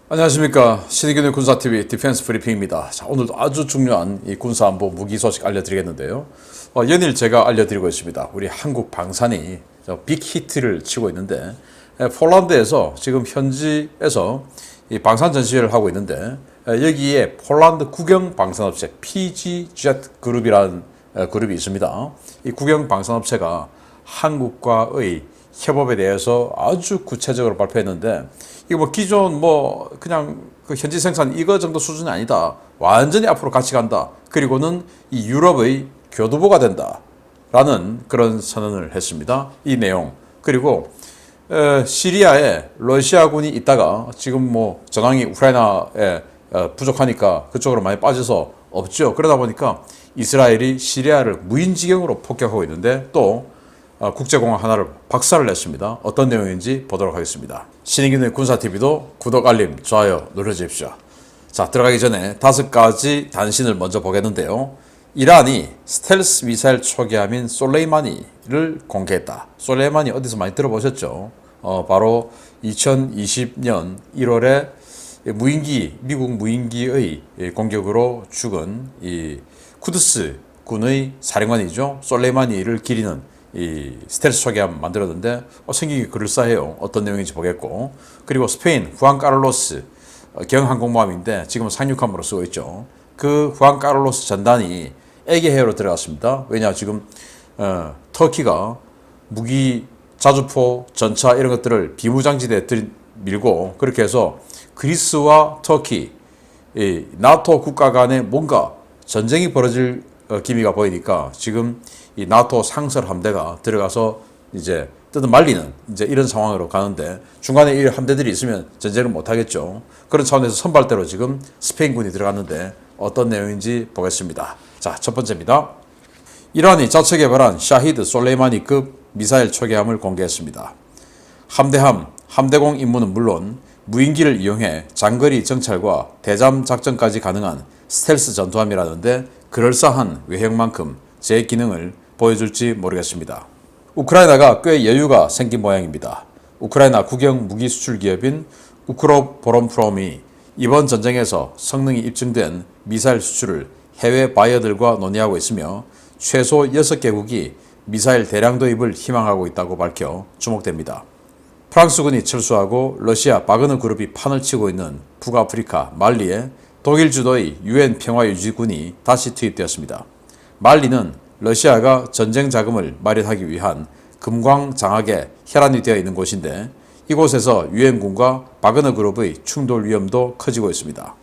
안녕하십니까. 신의균의 군사TV 디펜스 브리핑입니다. 자, 오늘도 아주 중요한 이 군사안보 무기 소식 알려드리겠는데요. 연일 제가 알려드리고 있습니다. 우리 한국 방산이 빅히트를 치고 있는데, 폴란드에서 지금 현지에서 이 방산 전시회를 하고 있는데, 여기에 폴란드 국영 방산업체 PGZ 그룹이라는 그룹이 있습니다. 이 국영 방산업체가 한국과의 협업에 대해서 아주 구체적으로 발표했는데, 이거 뭐 기존 그냥 그 현지 생산 이거 정도 수준이 아니다. 완전히 앞으로 같이 간다. 그리고는 이 유럽의 교두보가 된다. 라는 그런 선언을 했습니다. 이 내용. 그리고 시리아에 러시아군이 있다가 지금 전황이 우크라이나에 부족하니까 그쪽으로 많이 빠져서 없죠. 그러다 보니까 이스라엘이 시리아를 무인지경으로 폭격하고 있는데 또 국제공항 하나를 박살을 냈습니다. 어떤 내용인지 보도록 하겠습니다. 신의균의 군사TV도 구독, 알림, 좋아요 눌러주십시오. 자, 들어가기 전에 5가지 단신을 먼저 보겠는데요. 이란이 스텔스 미사일 초기함인 솔레이마니를 공개했다. 솔레이마니 어디서 많이 들어보셨죠? 바로 2020년 1월에 미국 무인기의 공격으로 죽은 이 쿠드스 군의 사령관이죠. 솔레이마니를 기리는 이 스텔스 초기함 만들었는데 생기기 그럴싸해요. 어떤 내용인지 보겠고, 그리고 스페인 후안 카를로스 경항공모함인데 지금은 상륙함으로 쓰고 있죠. 그 후안 카를로스 전단이 에게해로 들어갔습니다. 왜냐 지금 터키가 무기, 자주포, 전차 이런 것들을 비무장지대에 밀고 그렇게 해서 그리스와 터키, 이 나토 국가 간에 뭔가 전쟁이 벌어질 기미가 보이니까 지금 이 나토 상설 함대가 들어가서 이제 말리는 이제 이런 상황으로 가는데, 중간에 이 함대들이 있으면 전쟁을 못 하겠죠. 그런 차원에서 선발대로 지금 스페인군이 들어갔는데 어떤 내용인지 보겠습니다. 자, 첫 번째입니다. 이란이 자체 개발한 샤히드 솔레이마니급 미사일 초계함을 공개했습니다. 함대공 임무는 물론 무인기를 이용해 장거리 정찰과 대잠 작전까지 가능한 스텔스 전투함이라는데 그럴싸한 외형만큼 제 기능을 보여줄지 모르겠습니다. 우크라이나가 꽤 여유가 생긴 모양입니다. 우크라이나 국영 무기 수출 기업인 우크로보론프롬이 이번 전쟁에서 성능이 입증된 미사일 수출을 해외 바이어들과 논의하고 있으며 최소 6개국이 미사일 대량 도입을 희망하고 있다고 밝혀 주목됩니다. 프랑스군이 철수하고 러시아 바그너 그룹이 판을 치고 있는 북아프리카 말리에 독일 주도의 UN 평화유지군이 다시 투입되었습니다. 말리는 러시아가 전쟁 자금을 마련하기 위한 금광 장악에 혈안이 되어 있는 곳인데, 이곳에서 유엔군과 바그너 그룹의 충돌 위험도 커지고 있습니다.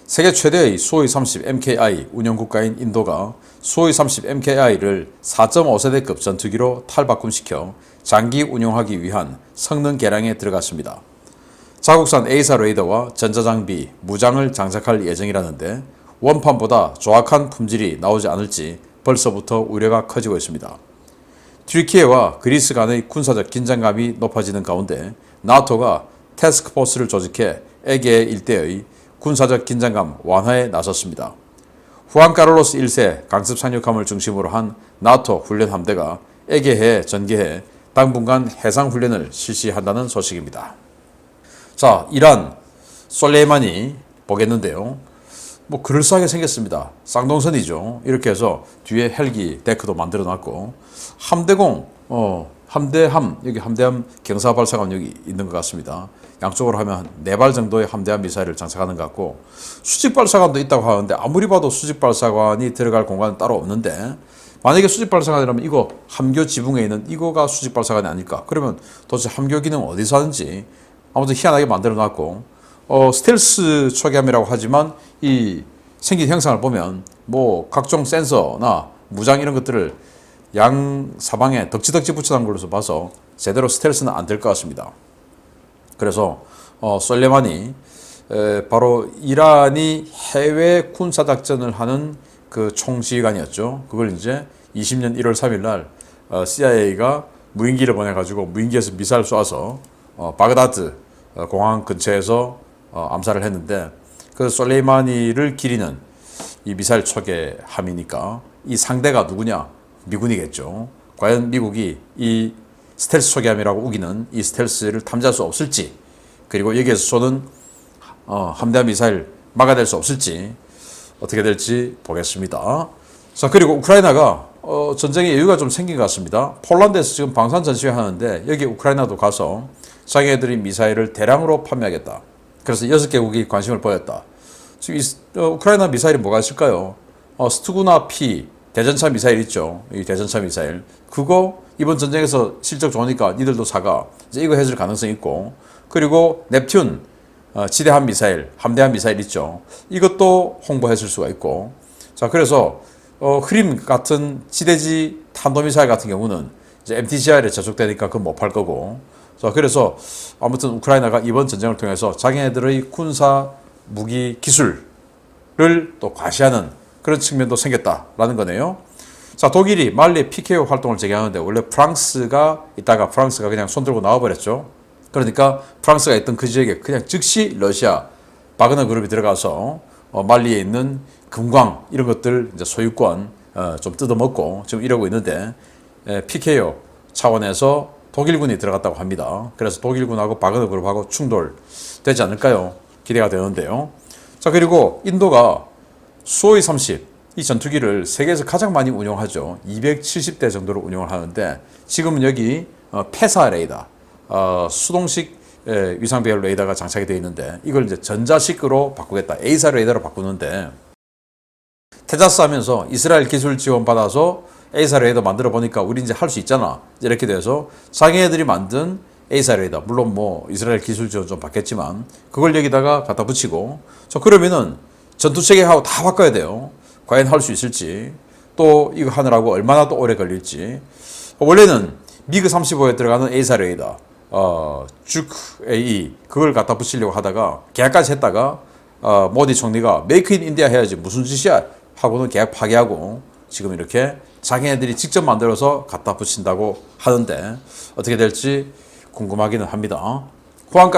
세계 최대의 수호이 30 MKI 운영국가인 인도가 수호이 30 MKI를 4.5세대급 전투기로 탈바꿈시켜 장기 운용하기 위한 성능 개량에 들어갔습니다. 자국산 A사 레이더와 전자장비, 무장을 장착할 예정이라는데 원판보다 조악한 품질이 나오지 않을지 벌써부터 우려가 커지고 있습니다. 튀르키예와 그리스 간의 군사적 긴장감이 높아지는 가운데 나토가 태스크포스를 조직해 에게 일대의 군사적 긴장감 완화에 나섰습니다. 후안 카를로스 1세 강습 상륙함을 중심으로 한 나토 훈련 함대가 에게해에 전개해 당분간 해상 훈련을 실시한다는 소식입니다. 자, 이란 솔레이마니 보겠는데요. 그럴싸하게 생겼습니다. 쌍동선이죠. 이렇게 해서 뒤에 헬기 데크도 만들어 놨고, 여기 함대함 경사 발사관 여기 있는 것 같습니다. 양쪽으로 하면 한 4발 정도의 함대함 미사일을 장착하는 것 같고, 수직 발사관도 있다고 하는데 아무리 봐도 수직 발사관이 들어갈 공간은 따로 없는데, 만약에 수직 발사관이라면 이거 함교 지붕에 있는 이거가 수직 발사관이 아닐까? 그러면 도대체 함교 기능 어디서 하는지 아무튼 희한하게 만들어 놨고, 스텔스 초기함이라고 하지만 이 생긴 형상을 보면 각종 센서나 무장 이런 것들을 양 사방에 덕지덕지 붙여놓은 걸로 봐서 제대로 스텔스는 안 될 것 같습니다. 그래서 솔레이마니 바로 이란이 해외 군사작전을 하는 그 총지휘관이었죠. 그걸 이제 20년 1월 3일 날 CIA가 무인기를 보내가지고 무인기에서 미사일 쏴서 바그다드 공항 근처에서 암살을 했는데, 그 솔레이마니를 기리는 이 미사일 초계함이니까 이 상대가 누구냐? 미군이겠죠. 과연 미국이 이 스텔스 초계함이라고 우기는 이 스텔스를 탐지할 수 없을지, 그리고 여기에서 쏘는 함대한 미사일 막아낼 수 없을지 어떻게 될지 보겠습니다. 자, 그리고 우크라이나가 전쟁의 여유가 좀 생긴 것 같습니다. 폴란드에서 지금 방산 전시회 하는데 여기 우크라이나도 가서 자기네들이 미사일을 대량으로 판매하겠다. 그래서 6개국이 관심을 보였다. 지금 우크라이나 미사일이 뭐가 있을까요? 스투구나 P 대전차 미사일 있죠. 이 대전차 미사일. 그거 이번 전쟁에서 실적 좋으니까 니들도 사가. 이제 이거 해줄 가능성이 있고. 그리고 넵튠 지대함 미사일, 함대함 미사일 있죠. 이것도 홍보했을 수가 있고. 자, 그래서 흐림 같은 지대지 탄도미사일 같은 경우는 이제 MTGR에 저촉되니까 그건 못 팔 거고. 자, 그래서 아무튼 우크라이나가 이번 전쟁을 통해서 자기네들의 군사 무기 기술을 또 과시하는 그런 측면도 생겼다라는 거네요. 자, 독일이 말리에 PKO 활동을 재개하는데 원래 프랑스가 있다가 프랑스가 그냥 손들고 나와버렸죠. 그러니까 프랑스가 있던 그 지역에 그냥 즉시 러시아 바그너 그룹이 들어가서 말리에 있는 금광 이런 것들 이제 소유권 좀 뜯어먹고 지금 이러고 있는데 PKO 차원에서 독일군이 들어갔다고 합니다. 그래서 독일군하고 바그너 그룹하고 충돌되지 않을까요? 기대가 되는데요. 자, 그리고 인도가 수호이 30 이 전투기를 세계에서 가장 많이 운용하죠. 270대 정도로 운용을 하는데 지금은 여기 페사 레이더 수동식 위상 배열 레이더가 장착이 되어 있는데 이걸 이제 전자식으로 바꾸겠다. A사 레이더로 바꾸는데 테자스 하면서 이스라엘 기술 지원 받아서 A사 레이더 만들어 보니까 우리 이제 할 수 있잖아. 이렇게 돼서 자기네들이 만든 A사 레이더 물론 뭐 이스라엘 기술 지원 좀 받겠지만 그걸 여기다가 갖다 붙이고 그러면은 전투 체계하고 다 바꿔야 돼요. 과연 할 수 있을지 또 이거 하느라고 얼마나 또 오래 걸릴지. 원래는 미그 35에 들어가는 A사 레이더 쭉 AE 그걸 갖다 붙이려고 하다가 계약까지 했다가 모디 총리가 메이크 인 인디아 해야지 무슨 짓이야 하고는 계약 파기하고 지금 이렇게 자기네들이 직접 만들어서 갖다 붙인다고 하는데 어떻게 될지 궁금하기는 합니다. 후안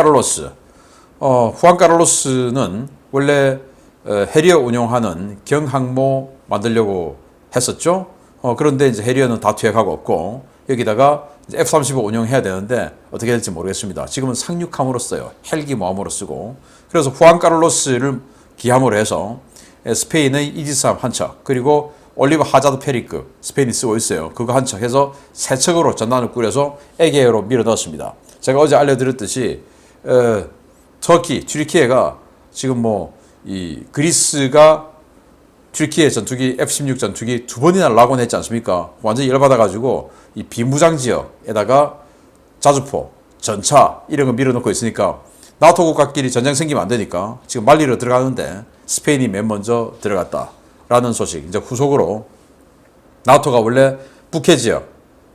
카를로스는 원래 해리어 운용하는 경항모 만들려고 했었죠. 그런데 이제 해리어는 다 퇴역하고 없고 여기다가 F-35 운용해야 되는데 어떻게 될지 모르겠습니다. 지금은 상륙함으로 써요. 헬기 모함으로 쓰고. 그래서 후안 카를로스를 기함으로 해서 스페인의 이지스함 한 척 그리고 올리버 하자드 페리급 스페인이 쓰고 있어요. 그거 한 척 해서 세 척으로 전단을 꾸려서 에게해로 밀어 넣었습니다. 제가 어제 알려드렸듯이 튀르키예가 지금 이 그리스가 튀르키예 전투기 F-16 전투기 2번이나 낙원했지 않습니까? 완전히 열받아가지고 이 비무장 지역에다가 자주포, 전차 이런 거 밀어넣고 있으니까 나토 국가끼리 전쟁 생기면 안 되니까 지금 말리로 들어가는데 스페인이 맨 먼저 들어갔다라는 소식. 이제 후속으로 나토가 원래 북해 지역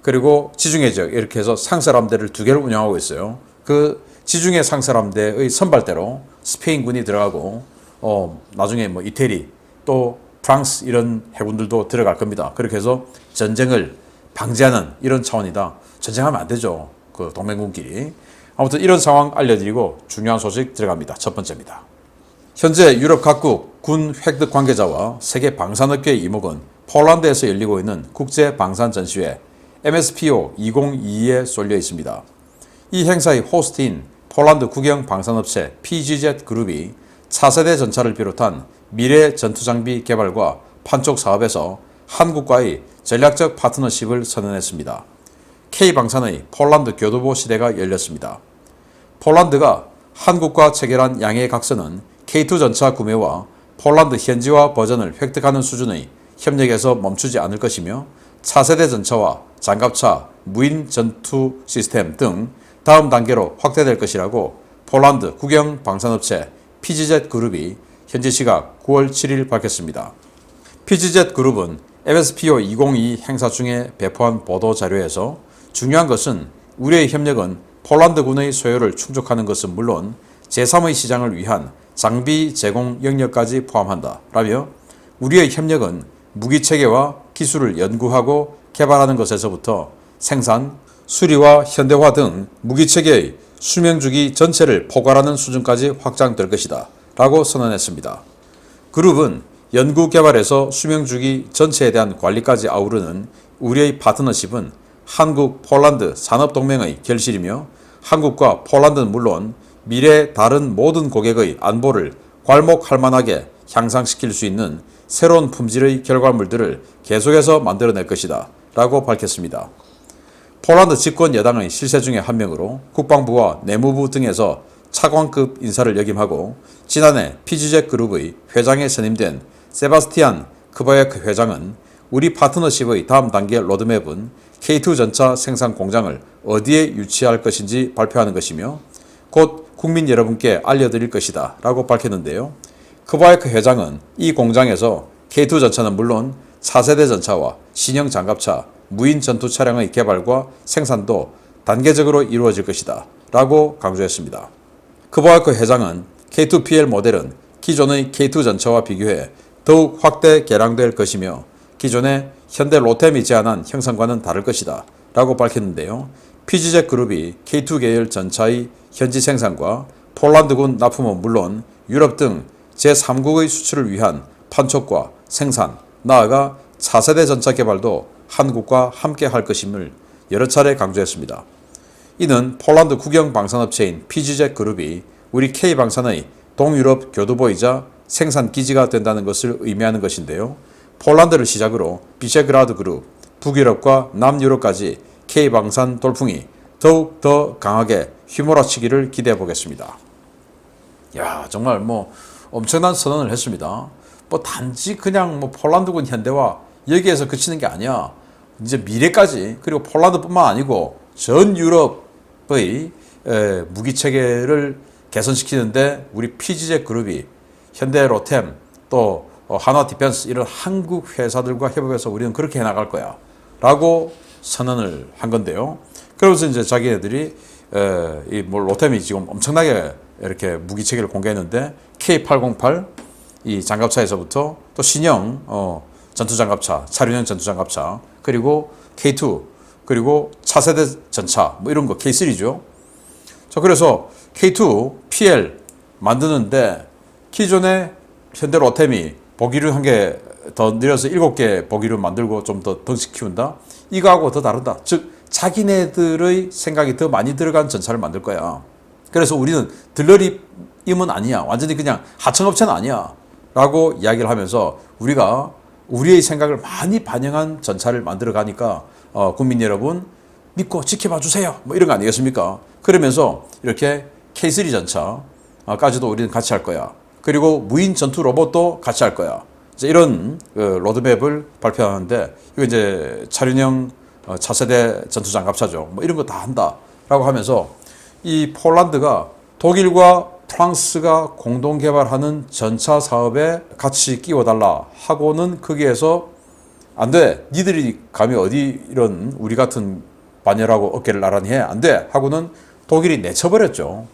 그리고 지중해 지역 이렇게 해서 상설함대를 2개를 운영하고 있어요. 그 지중해 상설함대의 선발대로 스페인군이 들어가고 나중에 이태리 또 프랑스 이런 해군들도 들어갈 겁니다. 그렇게 해서 전쟁을 방지하는 이런 차원이다. 전쟁하면 안 되죠. 그 동맹군끼리. 아무튼 이런 상황 알려드리고 중요한 소식 들어갑니다. 첫 번째입니다. 현재 유럽 각국 군 획득 관계자와 세계 방산업계의 이목은 폴란드에서 열리고 있는 국제 방산 전시회 MSPO 2022에 쏠려 있습니다. 이 행사의 호스트인 폴란드 국영 방산업체 PGZ 그룹이 차세대 전차를 비롯한 미래 전투장비 개발과 판촉 사업에서 한국과의 전략적 파트너십을 선언했습니다. K방산의 폴란드 교두보 시대가 열렸습니다. 폴란드가 한국과 체결한 양해 각서는 K2 전차 구매와 폴란드 현지화 버전을 획득하는 수준의 협력에서 멈추지 않을 것이며 차세대 전차와 장갑차, 무인 전투 시스템 등 다음 단계로 확대될 것이라고 폴란드 국영 방산업체 PGZ 그룹이 현지 시각 9월 7일 밝혔습니다. PGZ 그룹은 MSPO 2022 행사 중에 배포한 보도 자료에서 중요한 것은 우리의 협력은 폴란드군의 소요를 충족하는 것은 물론 제3의 시장을 위한 장비 제공 영역까지 포함한다 라며 우리의 협력은 무기체계와 기술을 연구하고 개발하는 것에서부터 생산, 수리와 현대화 등 무기체계의 수명주기 전체를 포괄하는 수준까지 확장될 것이다 라고 선언했습니다. 그룹은 연구개발에서 수명주기 전체에 대한 관리까지 아우르는 우리의 파트너십은 한국, 폴란드 산업동맹의 결실이며 한국과 폴란드는 물론 미래 다른 모든 고객의 안보를 괄목할 만하게 향상시킬 수 있는 새로운 품질의 결과물들을 계속해서 만들어낼 것이다 라고 밝혔습니다. 폴란드 집권 여당의 실세 중에 한 명으로 국방부와 내무부 등에서 차관급 인사를 역임하고 지난해 피지젯 그룹의 회장에 선임된 세바스티안 크바야크 회장은 우리 파트너십의 다음 단계 로드맵은 K2 전차 생산 공장을 어디에 유치할 것인지 발표하는 것이며 곧 국민 여러분께 알려드릴 것이다 라고 밝혔는데요. 크바야크 회장은 이 공장에서 K2 전차는 물론 4세대 전차와 신형 장갑차, 무인 전투 차량의 개발과 생산도 단계적으로 이루어질 것이다 라고 강조했습니다. 크바야크 회장은 K2PL 모델은 기존의 K2 전차와 비교해 더욱 확대 개량될 것이며 기존의 현대 로템이 제안한 형상과는 다를 것이다 라고 밝혔는데요. 피지젯 그룹이 K2 계열 전차의 현지 생산과 폴란드군 납품은 물론 유럽 등 제3국의 수출을 위한 판촉과 생산, 나아가 4세대 전차 개발도 한국과 함께 할 것임을 여러 차례 강조했습니다. 이는 폴란드 국영 방산업체인 피지젯 그룹이 우리 K방산의 동유럽 교두보이자 생산 기지가 된다는 것을 의미하는 것인데요. 폴란드를 시작으로 비셰그라드 그룹, 북유럽과 남유럽까지 K방산 돌풍이 더욱 더 강하게 휘몰아치기를 기대해 보겠습니다. 야, 정말 엄청난 선언을 했습니다. 단지 그냥 폴란드군 현대화 여기에서 그치는 게 아니야. 이제 미래까지, 그리고 폴란드뿐만 아니고 전 유럽의 무기 체계를 개선시키는데 우리 피지젯 그룹이 현대 로템 또 한화 디펜스 이런 한국 회사들과 협업해서 우리는 그렇게 해나갈 거야 라고 선언을 한 건데요. 그러면서 이제 자기네들이 로템이 지금 엄청나게 이렇게 무기 체계를 공개했는데 K808 이 장갑차에서부터 또 신형 전투장갑차, 차륜형 전투장갑차, 그리고 K2, 그리고 차세대 전차 이런 거 K3죠. 자, 그래서 K2 PL 만드는데 기존의 현대 로템이 보기류 한 개 더 늘려서 7개 보기류 만들고 좀 더 덩치 키운다. 이거하고 더 다르다. 즉 자기네들의 생각이 더 많이 들어간 전차를 만들 거야. 그래서 우리는 들러리임은 아니야. 완전히 그냥 하청업체는 아니야. 라고 이야기를 하면서 우리가 우리의 생각을 많이 반영한 전차를 만들어 가니까 국민 여러분 믿고 지켜봐 주세요. 이런 거 아니겠습니까? 그러면서 이렇게 K3 전차까지도 우리는 같이 할 거야. 그리고 무인 전투 로봇도 같이 할 거야. 이런 로드맵을 발표하는데 이거 이제 차륜형 차세대 전투 장갑차죠. 이런 거 다 한다라고 하면서 이 폴란드가 독일과 프랑스가 공동 개발하는 전차 사업에 같이 끼워달라 하고는 거기에서 안 돼. 니들이 감히 어디 이런 우리 같은 반열하고 어깨를 나란히 해. 안 돼. 하고는 독일이 내쳐버렸죠.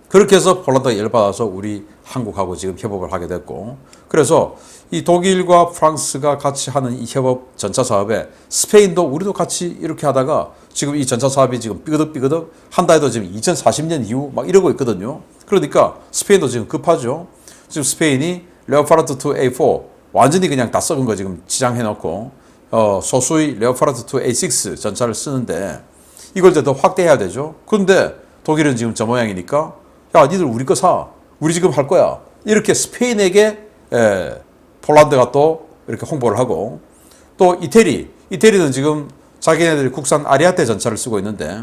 그렇게 해서 폴란드가 열받아서 우리 한국하고 지금 협업을 하게 됐고, 그래서 이 독일과 프랑스가 같이 하는 이 협업 전차 사업에 스페인도 우리도 같이 이렇게 하다가 지금 이 전차 사업이 지금 삐그덕삐그덕 한다 해도 지금 2040년 이후 막 이러고 있거든요. 그러니까 스페인도 지금 급하죠. 지금 스페인이 레오파르트 2 A4 완전히 그냥 다 썩은 거 지금 지장해놓고 소수의 레오파르트 2 A6 전차를 쓰는데 이걸 더 확대해야 되죠. 그런데 독일은 지금 저 모양이니까 야, 니들 우리 거 사. 우리 지금 할 거야. 이렇게 스페인에게 폴란드가 또 이렇게 홍보를 하고, 또 이태리는 지금 자기네들이 국산 아리아테 전차를 쓰고 있는데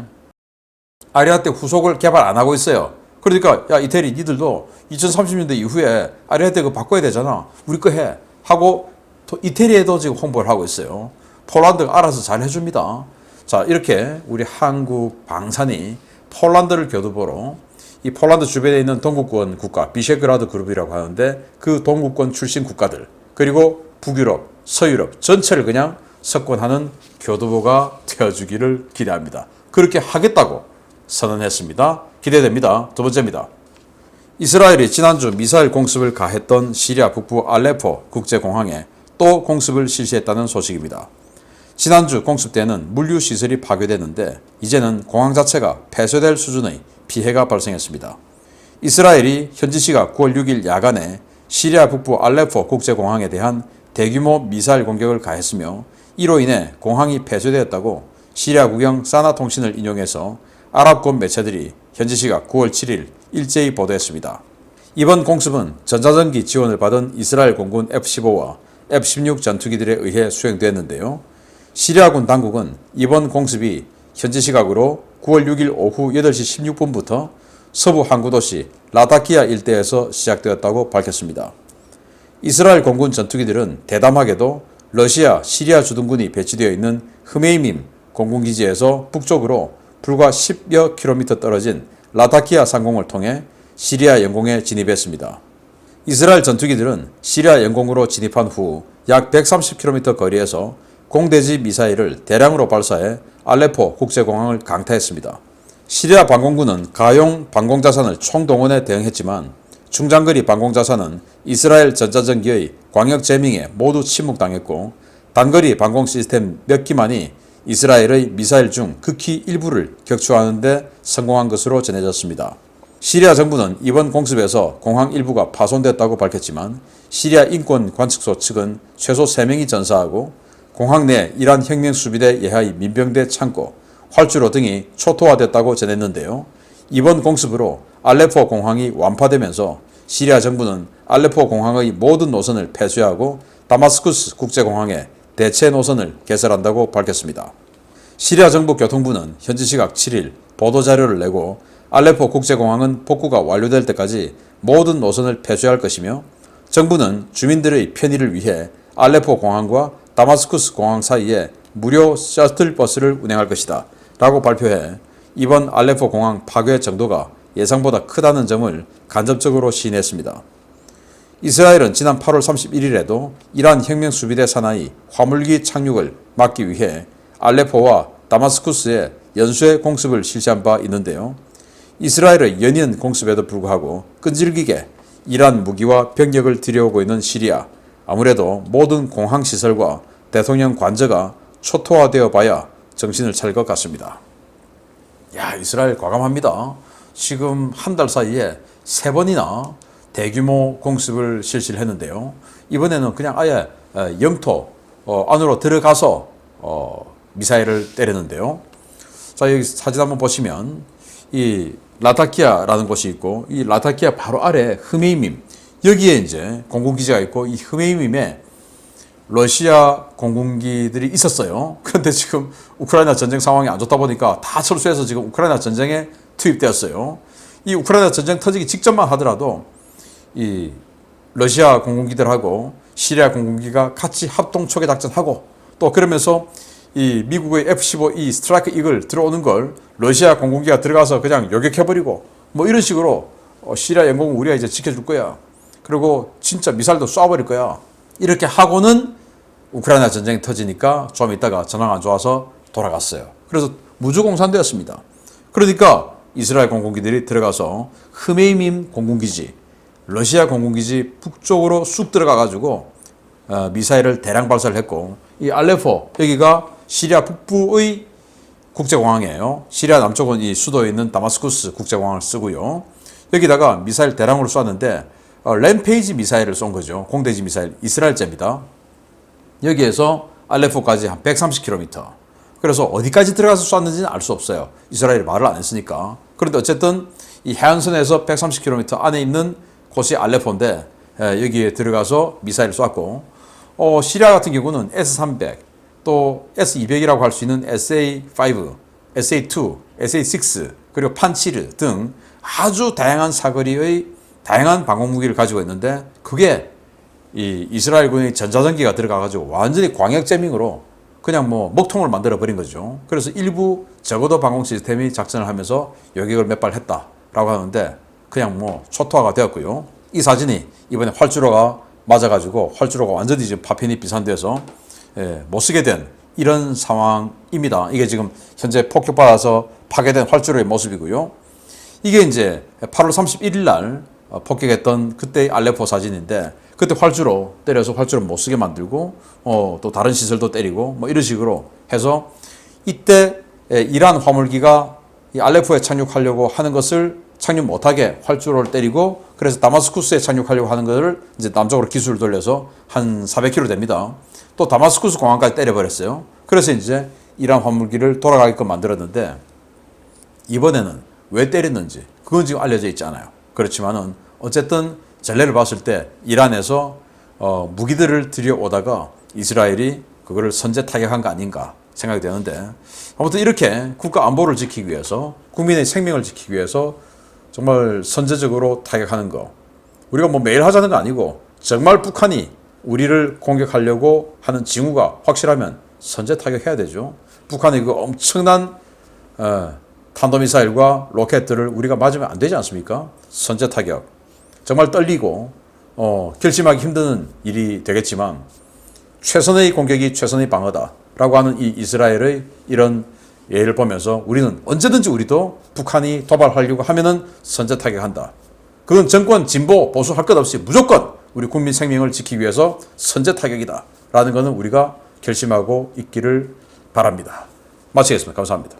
아리아테 후속을 개발 안 하고 있어요. 그러니까 야, 이태리 니들도 2030년대 이후에 아리아테 그거 바꿔야 되잖아. 우리 거 해. 하고 또 이태리에도 지금 홍보를 하고 있어요. 폴란드가 알아서 잘 해줍니다. 자, 이렇게 우리 한국 방산이 폴란드를 교두보로 이 폴란드 주변에 있는 동구권 국가, 비셰그라드 그룹이라고 하는데 그 동구권 출신 국가들, 그리고 북유럽, 서유럽 전체를 그냥 석권하는 교두보가 되어주기를 기대합니다. 그렇게 하겠다고 선언했습니다. 기대됩니다. 두 번째입니다. 이스라엘이 지난주 미사일 공습을 가했던 시리아 북부 알레포 국제공항에 또 공습을 실시했다는 소식입니다. 지난주 공습 때는 물류시설이 파괴됐는데 이제는 공항 자체가 폐쇄될 수준의 피해가 발생했습니다. 이스라엘이 현지 시각 9월 6일 야간에 시리아 북부 알레포 국제공항에 대한 대규모 미사일 공격을 가했으며 이로 인해 공항이 폐쇄되었다고 시리아 국영 사나 통신을 인용해서 아랍권 매체들이 현지 시각 9월 7일 일제히 보도했습니다. 이번 공습은 전자전기 지원을 받은 이스라엘 공군 F-15와 F-16 전투기들에 의해 수행됐는데요. 시리아군 당국은 이번 공습이 현지 시각으로 9월 6일 오후 8시 16분부터 서부 항구 도시 라타키아 일대에서 시작되었다고 밝혔습니다. 이스라엘 공군 전투기들은 대담하게도 러시아, 시리아 주둔군이 배치되어 있는 흐메이밈 공군기지에서 북쪽으로 불과 10여 킬로미터 떨어진 라타키아 상공을 통해 시리아 영공에 진입했습니다. 이스라엘 전투기들은 시리아 영공으로 진입한 후 약 130km 거리에서 공대지 미사일을 대량으로 발사해 알레포 국제공항을 강타했습니다. 시리아 반공군은 가용 방공자산을 총동원해 대응했지만 중장거리 방공자산은 이스라엘 전자전기의 광역 재밍에 모두 침묵당했고 단거리 방공 시스템 몇 기만이 이스라엘의 미사일 중 극히 일부를 격추하는 데 성공한 것으로 전해졌습니다. 시리아 정부는 이번 공습에서 공항 일부가 파손됐다고 밝혔지만 시리아 인권관측소 측은 최소 3명이 전사하고 공항 내 이란 혁명수비대 예하의 민병대 창고, 활주로 등이 초토화됐다고 전했는데요. 이번 공습으로 알레포 공항이 완파되면서 시리아 정부는 알레포 공항의 모든 노선을 폐쇄하고 다마스쿠스 국제공항에 대체 노선을 개설한다고 밝혔습니다. 시리아 정부 교통부는 현지 시각 7일 보도자료를 내고 알레포 국제공항은 복구가 완료될 때까지 모든 노선을 폐쇄할 것이며 정부는 주민들의 편의를 위해 알레포 공항과 다마스쿠스 공항 사이에 무료 셔틀버스를 운행할 것이다 라고 발표해 이번 알레포 공항 파괴 정도가 예상보다 크다는 점을 간접적으로 시인했습니다. 이스라엘은 지난 8월 31일에도 이란 혁명수비대 산하의 화물기 착륙을 막기 위해 알레포와 다마스쿠스에 연쇄 공습을 실시한 바 있는데요. 이스라엘의 연이은 공습에도 불구하고 끈질기게 이란 무기와 병력을 들여오고 있는 시리아, 아무래도 모든 공항시설과 대통령 관저가 초토화되어 봐야 정신을 차릴 것 같습니다. 야, 이스라엘 과감합니다. 지금 한 달 사이에 3번이나 대규모 공습을 실시를 했는데요. 이번에는 그냥 아예 영토 안으로 들어가서 미사일을 때렸는데요. 자, 여기 사진 한번 보시면 이 라타키아라는 곳이 있고 이 라타키아 바로 아래 흐메이밈, 여기에 이제 공군기지가 있고 이 흐메이밈에 러시아 공군기들이 있었어요. 그런데 지금 우크라이나 전쟁 상황이 안 좋다 보니까 다 철수해서 지금 우크라이나 전쟁에 투입되었어요. 이 우크라이나 전쟁 터지기 직전만 하더라도 이 러시아 공군기들하고 시리아 공군기가 같이 합동 초계 작전하고 또 그러면서 이 미국의 F-15E 스트라이크 이글 들어오는 걸 러시아 공군기가 들어가서 그냥 요격해버리고 뭐 이런 식으로 시리아 영공은 우리가 이제 지켜줄 거야. 그리고 진짜 미사일도 쏴버릴 거야. 이렇게 하고는 우크라이나 전쟁이 터지니까 좀 있다가 전황 안 좋아서 돌아갔어요. 그래서 무주공산되었습니다. 그러니까 이스라엘 공군기들이 들어가서 흐메이밈 공군기지, 러시아 공군기지 북쪽으로 쑥 들어가가지고 미사일을 대량 발사를 했고 이 알레포 여기가 시리아 북부의 국제공항이에요. 시리아 남쪽은 이 수도에 있는 다마스쿠스 국제공항을 쓰고요. 여기다가 미사일 대량으로 쐈는데 램페이지 미사일을 쏜 거죠. 공대지 미사일 이스라엘제입니다. 여기에서 알레포까지 한 130km. 그래서 어디까지 들어가서 쐈는지는 알 수 없어요. 이스라엘이 말을 안 했으니까. 그런데 어쨌든 이 해안선에서 130km 안에 있는 곳이 알레포인데 여기에 들어가서 미사일을 쐈고 시리아 같은 경우는 S-300 또 S-200이라고 할 수 있는 SA-5, SA-2, SA-6 그리고 판치르 등 아주 다양한 사거리의 다양한 방공무기를 가지고 있는데 그게 이 이스라엘군의 전자전기가 들어가가지고 완전히 광역재밍으로 그냥 뭐 먹통을 만들어 버린 거죠. 그래서 일부 적어도 방공 시스템이 작전을 하면서 요격을 몇 발 했다라고 하는데 그냥 뭐 초토화가 되었고요. 이 사진이 이번에 활주로가 맞아가지고 활주로가 완전히 지금 파편이 비산돼서 못 쓰게 된 이런 상황입니다. 이게 지금 현재 폭격받아서 파괴된 활주로의 모습이고요. 이게 이제 8월 31일 날 폭격했던 그때의 알레포 사진인데 그때 활주로 때려서 활주로 못 쓰게 만들고 또 다른 시설도 때리고 뭐 이런 식으로 해서 이때 이란 화물기가 이 알레포에 착륙하려고 하는 것을 착륙 못하게 활주로를 때리고 그래서 다마스쿠스에 착륙하려고 하는 것을 이제 남쪽으로 기술을 돌려서 한 400km 됩니다. 또 다마스쿠스 공항까지 때려버렸어요. 그래서 이제 이란 화물기를 돌아가게끔 만들었는데 이번에는 왜 때렸는지 그건 지금 알려져 있지 않아요. 그렇지만은 어쨌든 전례를 봤을 때 이란에서 무기들을 들여오다가 이스라엘이 그거를 선제 타격한 거 아닌가 생각이 되는데, 아무튼 이렇게 국가 안보를 지키기 위해서, 국민의 생명을 지키기 위해서 정말 선제적으로 타격하는 거, 우리가 뭐 매일 하자는 거 아니고 정말 북한이 우리를 공격하려고 하는 징후가 확실하면 선제 타격해야 되죠. 북한의 그 엄청난 탄도미사일과 로켓들을 우리가 맞으면 안 되지 않습니까? 선제 타격. 정말 떨리고 결심하기 힘든 일이 되겠지만 최선의 공격이 최선의 방어다라고 하는 이 이스라엘의 이런 예를 보면서 우리는 언제든지 우리도 북한이 도발하려고 하면은 선제 타격한다. 그건 정권 진보 보수 할 것 없이 무조건 우리 국민 생명을 지키기 위해서 선제 타격이다 라는 것은 우리가 결심하고 있기를 바랍니다. 마치겠습니다. 감사합니다.